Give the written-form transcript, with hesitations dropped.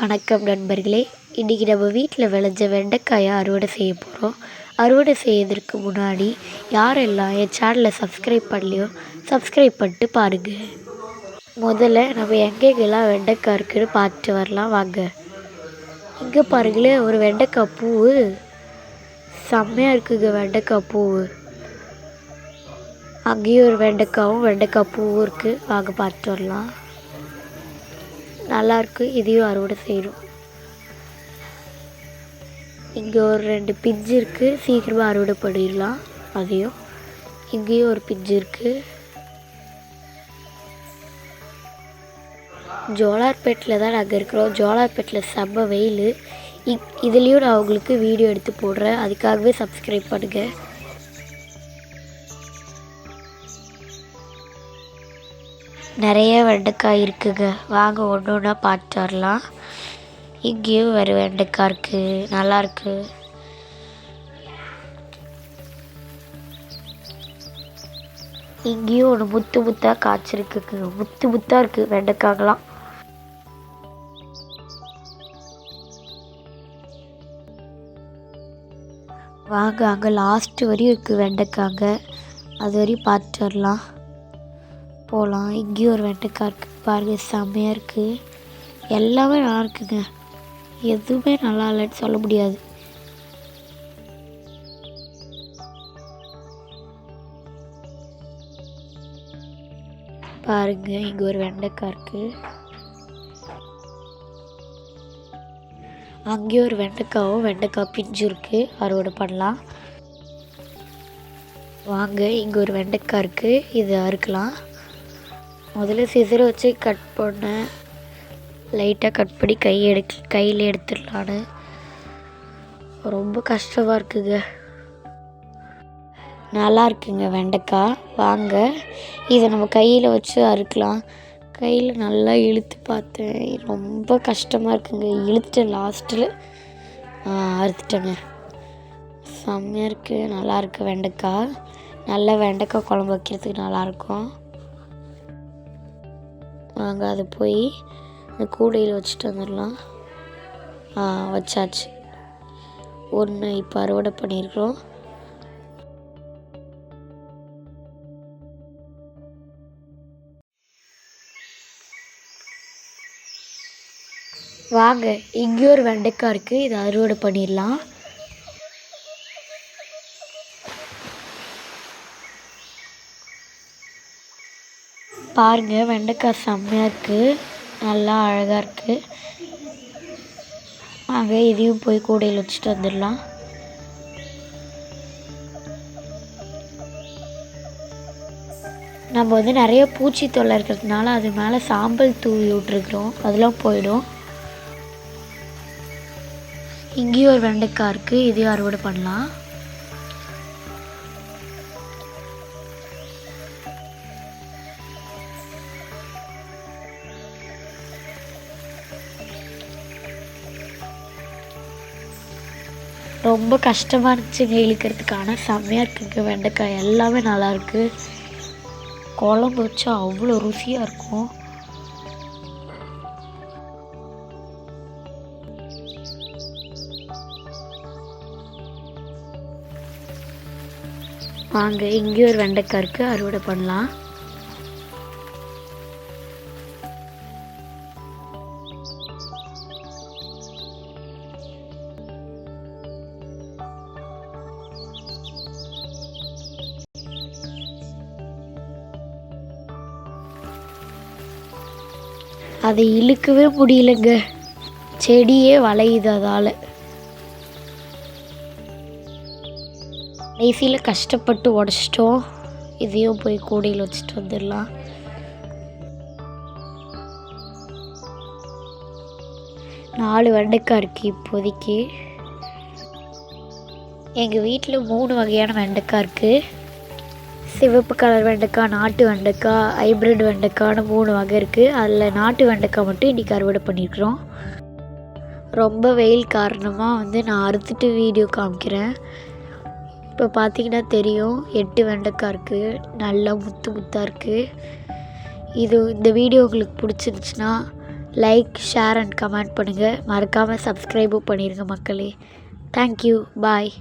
வணக்கம் நண்பர்களே. இன்றைக்கி நம்ம வீட்டில் விளைஞ்ச வெண்டைக்காயை அறுவடை செய்ய போகிறோம். அறுவடை செய்யறதுக்கு முன்னாடி யாரெல்லாம் என் சேனலை சப்ஸ்கிரைப் பண்ணலையோ சப்ஸ்கிரைப் பண்ணிட்டு பாருங்கள். முதல்ல நம்ம எங்கெங்கெல்லாம் வெண்டைக்காய் இருக்குதுன்னு பார்த்துட்டு வரலாம் வாங்க. இங்கே பாருங்களேன், ஒரு வெண்டைக்காய் பூ செம்மையாக இருக்குங்க. வெண்டைக்காய் பூ அங்கேயும் ஒரு வெண்டைக்காய் பூவும் இருக்குது. வாங்க பார்த்துட்டு வரலாம். நல்லாயிருக்கு. இதையும் அறுவடை செய்யணும். இங்கே ஒரு 2 பிஞ்சு இருக்குது. சீக்கிரமாக அறுவடை பண்ணிடலாம். அதையும் இங்கேயும் ஒரு பிஞ்சு இருக்குது. ஜோலார்பேட்டில் தான் நாங்கள் இருக்கிறோம். ஜோலார்பேட்டில் செம்ம வெயில். இதுலேயும் நான் உங்களுக்கு வீடியோ எடுத்து போடுறேன். அதுக்காகவே சப்ஸ்கிரைப் பண்ணுங்கள். நிறைய வெண்டைக்காய் இருக்குங்க. வாங்க ஒன்று ஒன்றா பார்த்துட்டு வரலாம். இங்கேயும் வேறு வெண்டைக்காய் இருக்குது. நல்லாயிருக்கு. இங்கேயும் ஒன்று முத்தாக காய்ச்சிருக்குங்க. முத்தாக இருக்குது வெண்டைக்காய்லாம். வாங்க அங்கே லாஸ்ட்டு வரையும் இருக்குது வெண்டைக்காங்க. அது வரையும் பார்த்துட்டு வரலாம். போகலாம். இங்கேயும் ஒரு வெண்டைக்காய் இருக்குது பாருங்கள். செம்மையாக இருக்குது. எல்லாமே நல்லா இருக்குங்க. எதுவுமே நல்லா இல்லைன்னு சொல்ல முடியாது. பாருங்கள், இங்கே ஒரு வெண்டைக்காய் இருக்குது. அங்கேயும் ஒரு வெண்டைக்காய் பிஞ்சு இருக்குது. அறுவடை பண்ணலாம் வாங்க. இங்கே ஒரு வெண்டைக்காய் இருக்குது. இது அறுக்கலாம். முதல்ல சிசரை வச்சு கட் பண்ணேன். லைட்டாக கட் பண்ணி கையில் எடுத்துடலான்னு. ரொம்ப கஷ்டமாக இருக்குங்க. நல்லா இருக்குங்க வெண்டைக்காய். வாங்க இதை நம்ம கையில் வச்சு அறுக்கலாம். கையில் நல்லா இழுத்து பார்த்தேன். ரொம்ப கஷ்டமாக இருக்குங்க. இழுத்துட்டேன். லாஸ்ட்டில் அறுத்துட்டேங்க. செம்மையாக இருக்குது. நல்லாயிருக்கு வெண்டைக்காய். நல்லா வெண்டைக்காய் குழம்பு வைக்கிறதுக்கு நல்லாயிருக்கும். வாங்க அதை போய் இந்த கூடையில் வச்சுட்டு வந்துடலாம். வச்சாச்சு. ஒன்று இப்போ அறுவடை பண்ணியிருக்கிறோம். வாங்க இங்கேயும் ஒரு வெண்டைக்காய் இருக்குது. இதை அறுவடை பண்ணிடலாம். பாருங்கள், வெண்டைக்காய் செம்மையாக இருக்குது. நல்லா அழகாக இருக்குது. வாங்க இதையும் போய் கூடையில் வச்சுட்டு வந்துடலாம். நம்ம நிறைய பூச்சி தொல்லை இருக்கிறதுனால அது மேலே சாம்பல் தூவி விட்டுருக்குறோம். அதெல்லாம் போயிடும். இங்கேயும் ஒரு வெண்டைக்காய் இருக்குது. இதையும் அறுவடை பண்ணலாம். ரொம்ப கஷ்டமாக இருந்துச்சுங்க இழுக்கிறதுக்கான. செம்மையாக இருக்குங்க வெண்டைக்காய். எல்லாமே நல்லாயிருக்கு. குழம்பு வச்சா அவ்வளோ ருசியாக இருக்கும். வாங்க இங்கேயும் ஒரு வெண்டைக்காய் இருக்குது. அறுவடை பண்ணலாம். அதை இழுக்கவே முடியலைங்க. செடியே வளையுது அதால். கடைசியில் கஷ்டப்பட்டு உடச்சிட்டோம். இதையும் போய் கூடையில் வச்சுட்டு வந்துடலாம். நாலு வெண்டைக்காய் இருக்குது இப்போதைக்கு. எங்கள் வீட்டில் 3 வகையான வெண்டைக்காய் இருக்குது. சிவப்பு கலர் வெண்டைக்காய், நாட்டு வெண்டைக்காய், ஹைப்ரிட் வெண்டைக்காய்னு 3 வகை இருக்குது. அதில் நாட்டு வெண்டைக்காய் மட்டும் இன்றைக்கி அறுவடை பண்ணியிருக்கிறோம். ரொம்ப வெயில் காரணமாக நான் அறுத்துட்டு வீடியோ காமிக்கிறேன். இப்போ பார்த்திங்கன்னா தெரியும், 8 வெண்டைக்காய் இருக்குது. நல்லா முத்தாக இருக்குது. இந்த வீடியோ உங்களுக்கு பிடிச்சிருந்துச்சுன்னா லைக், ஷேர் அண்ட் கமெண்ட் பண்ணுங்கள். மறக்காமல் சப்ஸ்கிரைபும் பண்ணிடுங்க மக்களே. தேங்க்யூ. பாய்.